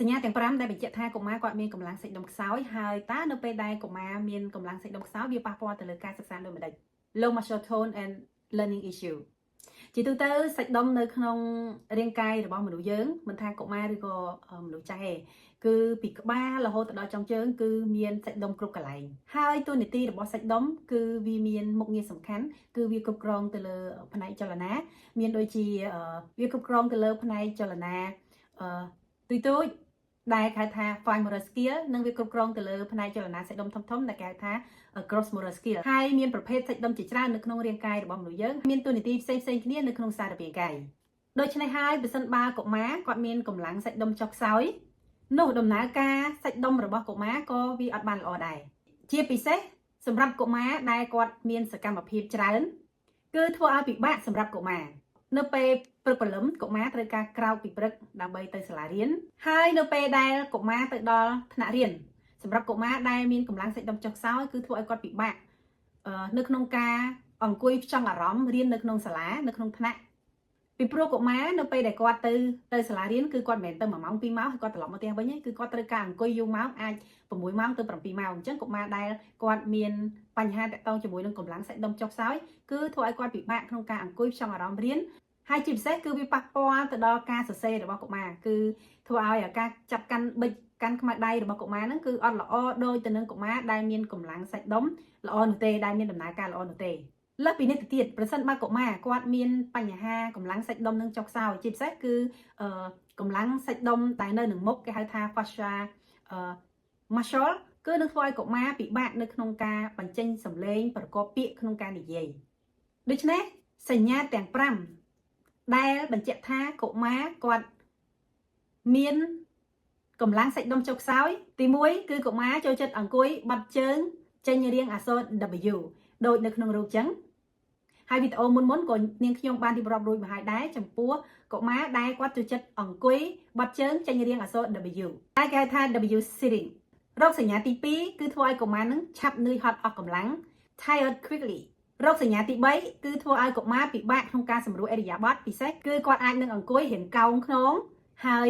សញ្ញាទាំង5ដែលបញ្ជាក់ថាកុមារគាត់មានកម្លាំងសាច់ដុំខ្សោយហើយតើនៅពេលដែលកុមារមានកម្លាំងសាច់ដុំខ្សោយវាប៉ះពាល់ទៅលើការសិក្សាដូចម្ដេច Low muscle tone and learning issue ជាទូទៅសាច់ដុំនៅក្នុងរាងកាយរបស់មនុស្សយើងមិនថាកុមារឬក៏មនុស្សចាស់ទេគឺពីក្បាលរហូតដល់ចុងជើងគឺមានសាច់ដុំគ្រប់កន្លែងហើយតួនាទីរបស់សាច់ដុំគឺវាមានមុខងារសំខាន់គឺវាគ្រប់គ្រងទៅលើផ្នែកចលនាមានដូចជាវាគ្រប់គ្រងទៅលើផ្នែកចលនាទូចដែលគេហៅថា fine motor skill និងវាគ្រប់គ្រងទៅលើផ្នែកចលនាសាច់ដុំធំៗដែលគេហៅថា gross motor skill ហើយមានប្រភេទសាច់ដុំជាច្រើននៅក្នុងរាងកាយរបស់មនុស្សយើងមានតួនាទីផ្សេងៗគ្នានៅក្នុងសារពាង្គកាយដូច្នេះហើយបើសិនបើកុមារគាត់មានកម្លាំងសាច់ដុំចុះខ្សោយនោះដំណើរការសាច់ដុំរបស់កុមារក៏វាអត់បានល្អដែរជាពិសេសសម្រាប់កុមារដែលគាត់មានសកម្មភាពច្រើនគឺធ្វើឲ្យពិបាកសម្រាប់កុមារនៅពេលព្រឹកព្រលឹមកុមារត្រូវការក្រោកពីព្រឹកដើម្បីទៅសាលារៀនហើយនៅពេលដែលកុមារទៅដល់ថ្នាក់រៀនសម្រាប់កុមារដែលមានកម្លាំងសាច់ដុំចុះខ្សោយគឺធ្វើឲ្យគាត់ពិបាកនៅក្នុងការអង្គុយផ្ចង់អារម្មណ៍រៀននៅក្នុងសាលានៅក្នុងថ្នាក់ពីព្រោះកុមារនៅពេលដែលគាត់ទៅសាលារៀនគឺគាត់មិនមែនទៅ1ម៉ោង2ម៉ោងហើយគាត់ត្រឡប់មកផ្ទះវិញទេគឺគាត់ត្រូវការអង្គុយយូរម៉ោងអាច6ម៉ោងទៅ7ម៉ោងអញ្ចឹងកុមារដែលគាត់មានបញ្ហាតាក់ទងជាមួយនឹងកម្លាំងសាច់ដុំចុះខ្សោយគឺធ្វើឲ្យគាត់ពិបាកក្នុងការអង្គុយផ្ចង់អារម្មណ៍រៀនហើយជាពិសេសគឺវាប៉ះពាល់ទៅដល់ការសរសេររបស់កុមារគឺធ្វើឲ្យការចាប់កាន់ប៊ិចកាន់ខ្មៅដៃរបស់កុមារហ្នឹងគឺអត់ល្អដូចទៅនឹងកុមារដែលមានកម្លាំងសាច់ដុំល្អនោះទេដែលមានដំណើរការល្អនោះទេលើសពីនេះទៅទៀតប្រសិនបើកុមារគាត់មានបញ្ហាកម្លាំងសាច់ដុំនឹងចុះខ្សោយជាពិសេសគឺកម្លាំងសាច់ដុំដែលនៅនឹងមុខគេហៅថា fascia muscle គឺនឹងធ្វើឲ្យកុមារពិបាកនៅក្នុងការបញ្ចេញសំឡេងប្រកបពាក្យក្នុងការនិយាយដូច្នេះសញ្ញាទាំង5ដែលបញ្ជាក់ថាកុមារគាត់មានកម្លាំងសាច់ដុំចុះខ្សោយទី1គឺកុមារចូលចិត្តអង្គុយបត់ជើងចេញរាងអក្សរ W ដូចនៅក្នុងរូបចឹងហើយវីដេអូមុនក៏នាងខ្ញុំបានរៀបរាប់រួចមកហើយដែរចំពោះកុមារដែលគាត់ចូលចិត្តអង្គុយបត់ជើងចេញរាងអក្សរ W តែគេហៅថា W sitting រោគសញ្ញាទី2គឺធ្វើឲ្យកុមារនឹងឆាប់នឿយហត់អស់កម្លាំង tired quickly រោគសញ្ញាទី3គឺធ្វើឲ្យកុមារពិបាកក្នុងការសម្រួលឥរិយាបថពិសេសគឺគាត់អាចនឹងអង្គុយរៀងកោងខ្នងហើយ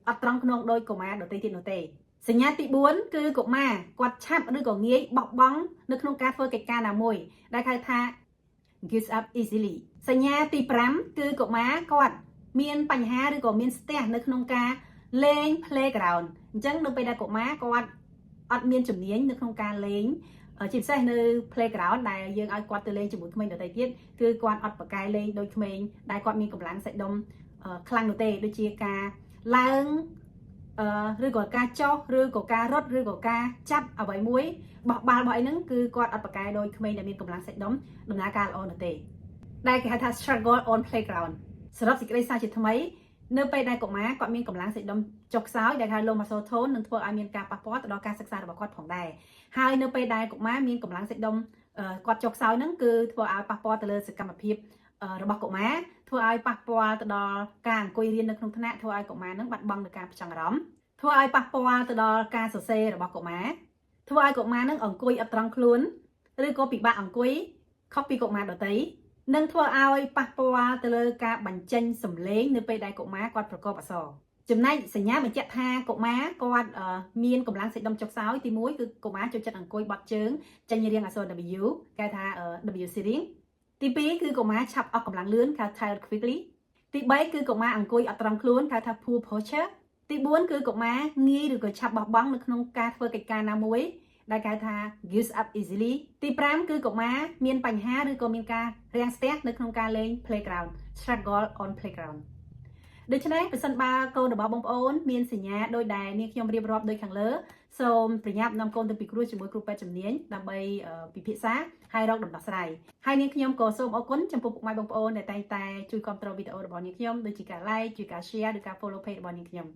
អត់ត្រង់ខ្នងដោយកុមារដទៃទៀតនោះទេសញ្ញាទី4គឺកុមារគាត់ឆាប់ឬក៏ងាយបោះបង់នៅក្នុងការធ្វើកិច្ចការណាមួយដែលគេហៅថា gives up easily សញ្ញាទី5គឺកុមារគាត់មានបញ្ហាឬក៏មានស្ទះនៅក្នុងការលេង playground អញ្ចឹងនៅពេលដែលកុមារគាត់អត់មានជំនាញនៅក្នុងការលេងជាពិសេសនៅ playground ដែលយើងឲ្យគាត់ទៅលេងជាមួយក្មេងដទៃទៀតគឺគាត់អត់ប្រកែលេងដូចក្មេងដែលគាត់មានកម្លាំងសាច់ដុំខ្លាំងនោះទេដូចជាការឡើងឬក៏ការចុះឬក៏ការរត់ឬក៏ការចាប់អ្វីមួយបោះបាល់របស់អីហ្នឹងគឺគាត់អត់ប្រកែដោយក្មេងដែលមានកម្លាំងសាច់ដុំដំណើរការល្អនោះទេដែលគេហៅថា struggle on playground សរុបសេចក្តីសារជាថ្មីនៅពេលដែលកុមារគាត់មានកម្លាំងសាច់ដុំចុះខ្សោយដែលហៅ low muscle tone នឹងធ្វើឲ្យមានការប៉ះពាល់ទៅដល់ការសិក្សារបស់គាត់ផងដែរហើយនៅពេលដែលកុមារមានកម្លាំងសាច់ដុំគាត់ចុះខ្សោយហ្នឹងគឺធ្វើឲ្យប៉ះពាល់ទៅលើសកម្មភាពរបស់កុមារធ្វើឲ្យប៉ះពាល់ទៅដល់ការអង្គុយរៀននៅក្នុងថ្នាក់ធ្វើឲ្យកុមារនឹងបាត់បង់នូវការផ្ចង់អារម្មណ៍ធ្វើឲ្យប៉ះពាល់ទៅដល់ការសរសេររបស់កុមារធ្វើឲ្យកុមារនឹងអង្គុយអត់ត្រង់ខ្លួនឬក៏ពិបាកអង្គុយខុសពីកុមារដទៃនឹងធ្វើឲ្យប៉ះពាល់ទៅលើការបញ្ចេញសំឡេងនៅពេលដែលកុមារគាត់ប្រកបអក្សរចំណែកសញ្ញាបញ្ជាក់ថាកុមារគាត់មានកម្លាំងសាច់ដុំចុះខ្សោយទី1គឺកុមារចូលចិត្តអង្គុយបត់ជើងចេញរាងអក្សរ W គេថា W sitting ទី2គឺកុមារឆាប់អស់កម្លាំងលឿនគេ tired quickly ទី3គឺកុមារអង្គុយអត់ត្រង់ខ្លួនគេថា poor posture ទី4គឺកុមារងាយឬក៏ឆាប់បោះបង់នៅក្នុងការធ្វើកិច្ចការណាមួយដែលគេថា gives up easily ទី5គឺកុមារមានបញ្ហាឬក៏មានការរាំងស្ទះនៅក្នុងការលេង playground struggle on playground ដូច្នេះប្រសិនបើកូនរបស់បងប្អូនមានសញ្ញាដោយដែលនាងខ្ញុំរៀបរាប់ដូចខាងលើសូមប្រញាប់នាំកូនទៅពិគ្រោះជាមួយគ្រូពេទ្យជំនាញដើម្បីពិភាក្សាហើយរកដំណោះស្រាយហើយនាងខ្ញុំក៏សូមអរគុណចំពោះពុកម៉ែបងប្អូនដែលតែងតែជួយគាំទ្រវីដេអូរបស់នាងខ្ញុំដូចជាការ like ជួយការ share ឬការ follow page របស់នាងខ្ញុំ